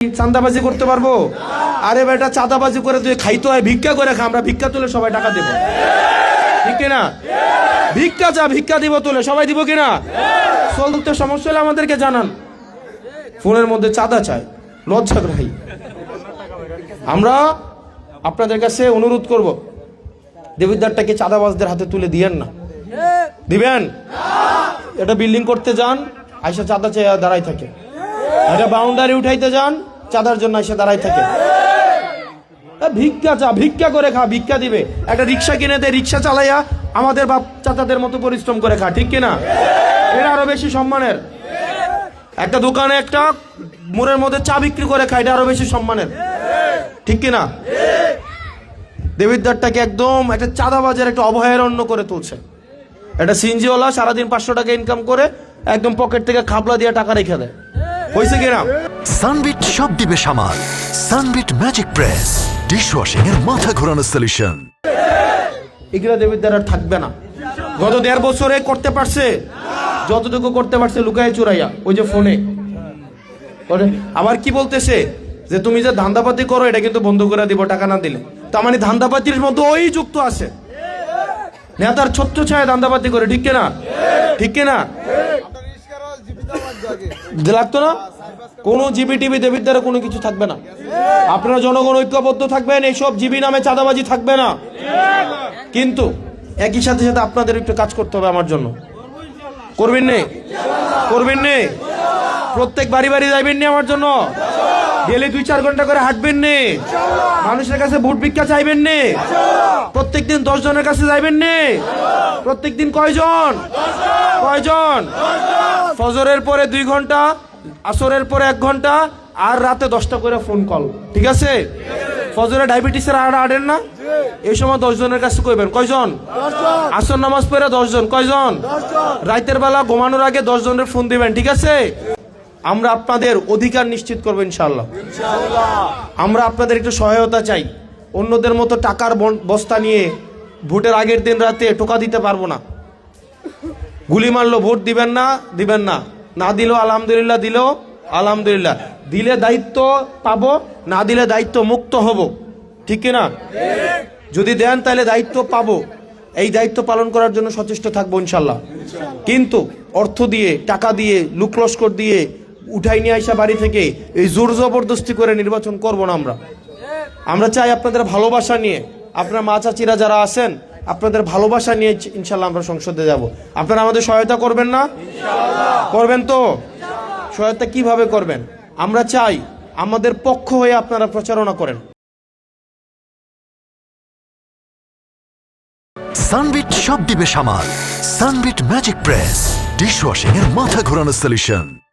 চাঁদাবাজি করতে পারবো? আরে বেটা, চাঁদাবাজি করে তুই খাইতে হয়, ভিক্ষা করে খা। আমরা ভিক্ষা তুলে সবাই টাকা দেবো, ঠিক কিনা? ভিক্ষা চা, ভিক্ষা দিব তুলে সবাই দিব কিনা? চলতে সমস্যা হলে আমাদেরকে জানান। ফোনের মধ্যে চাঁদা চায়, লজ্জা ভাই। আমরা আপনাদের কাছে অনুরোধ করব, দেবিদ্বারটাকে চাঁদাবাজদের হাতে তুলে দিয়েন না। দিবেন? এটা বিল্ডিং করতে যান, আইসা চাঁদা চেয়ে দাঁড়াই থাকে। এটা বাউন্ডারি উঠাইতে যান, চাঁদার জন্য এসে দাঁড়াই থাকে। ভিক্ষা চা, ভিক্ষা করে খা, ভিক্ষা দিবে। একটা রিক্সা কিনে দে, রিক্সা চালাইয়া আমাদের বাপ চাচাদের মতো পরিশ্রম করে খা, ঠিক কিনা? এটা আরো বেশি সম্মানের। একটা দোকানে একটা মোড়ের মধ্যে চা বিক্রি করে খা, এটা আরো বেশি সম্মানের, ঠিক কিনা? দেবিদ্বারটাকে একদম একটা চাঁদাবাজের একটা অভয়ারণ্য করে তুলছে। একটা সিনজিওয়ালা সারাদিন 500 টাকা ইনকাম করে একদম পকেট থেকে খাপলা দিয়ে টাকা রেখে দেয়। হয়েছে কিনা? সানবিট সব দিবে সামাল। সানবিট ম্যাজিক প্রেস ডিশওয়াশিং এর মাথা ঘোরানো সলিউশন। এগুলো দেবিদ্বার আর থাকবে না। গত 1.5 বছরে করতে পারছে, যতটুকু করতে পারছে লুকায় চুরাইয়া, ওই যে ফোনে। আবার কি বলতেছে যে তুমি যে ধান্দাপাতি করো এটা কিন্তু বন্ধ করে দিব টাকা না দিলে। তার মানে ধান্দাপাতির মধ্যে ওই যুক্ত আছে। নেতার ছোট্ট ছায়া ধান্দাপাতি করে, ঠিক কিনা? ঠিক কিনা? লাগতো না? কোনো জিবি টিভি দেবিদ্বারে কোনো কিছু থাকবে না। আপনারা জনগণ ঐক্যবদ্ধ থাকবেন, এইসব জিবি নামে চাঁদাবাজি থাকবে না। কিন্তু একই সাথে সাথে আপনাদের একটু কাজ করতে হবে আমার জন্য। করবেন নে? করবেন নে? প্রত্যেক বাড়ি বাড়ি যাইবেন নি আমার জন্য? ডেলি 2-4 ঘন্টা করে হাঁটবেন নে? মানুষের কাছে ভোট ভিক্ষা চাইবেন নে? প্রত্যেকদিন 10 জনের কাছে যাইবেন নে? প্রত্যেকদিন কয়জন? কয়জন? ফজরের পরে 2 ঘন্টা, আসরের পরে 1 ঘন্টা, আর রাতে 10টা করে ফোন কল, ঠিক আছে? ফজরে ডায়াবেটিসের আড়েন না? এই সময় 10 জনের কাছে কইবেন। কয়জন? আসর নামাজ পড়ে 10 জন। কয়জন? রাতের বেলা ঘুমানোর আগে 10 জনের ফোন দিবেন, ঠিক আছে? আমরা আপনাদের অধিকার নিশ্চিত করবো ইনশাআল্লাহ। আমরা আপনাদের একটু সহায়তা চাই। অন্যদের মতো টাকার বস্তা নিয়ে ভোটের আগের দিন রাতে টোকা দিতে পারবো না। গুলি মারলো ভোট দিবেন না, দিবেন না। না দিলেও আলহামদুলিল্লাহ, দিলেও আলহামদুলিল্লাহ। দিলে দায়িত্ব পাবো, না দিলে দায়িত্ব মুক্ত হব, ঠিক কিনা? যদি দেন তাহলে দায়িত্ব পাবো। এই দায়িত্ব পালন করার জন্য সচেষ্ট থাকবো ইনশাল্লাহ। কিন্তু অর্থ দিয়ে, টাকা দিয়ে, লুক লস্কর দিয়ে উঠাই নিয়ে আসা বাড়ি থেকে এই জোর জবরদস্তি করে নির্বাচন করব না। আমরা চাই আপনাদের ভালোবাসা নিয়ে, আপনার মা চাচিরা যারা আছেন আপনাদের ভালোবাসা নিয়ে ইনশাল্লাহ আমরা সংসদে যাব। আপনারা আমাদের সহায়তা করবেন না? করবেন তো? সহায়তা কিভাবে করবেন? আমরা চাই আমাদের পক্ষ হয়ে আপনারা প্রচারণা করেন। সানবিট সব দিবে সামাল। সানবিট ম্যাজিক প্রেস ডিশওয়াশিং এর মাথা ঘোরানো সলিউশন।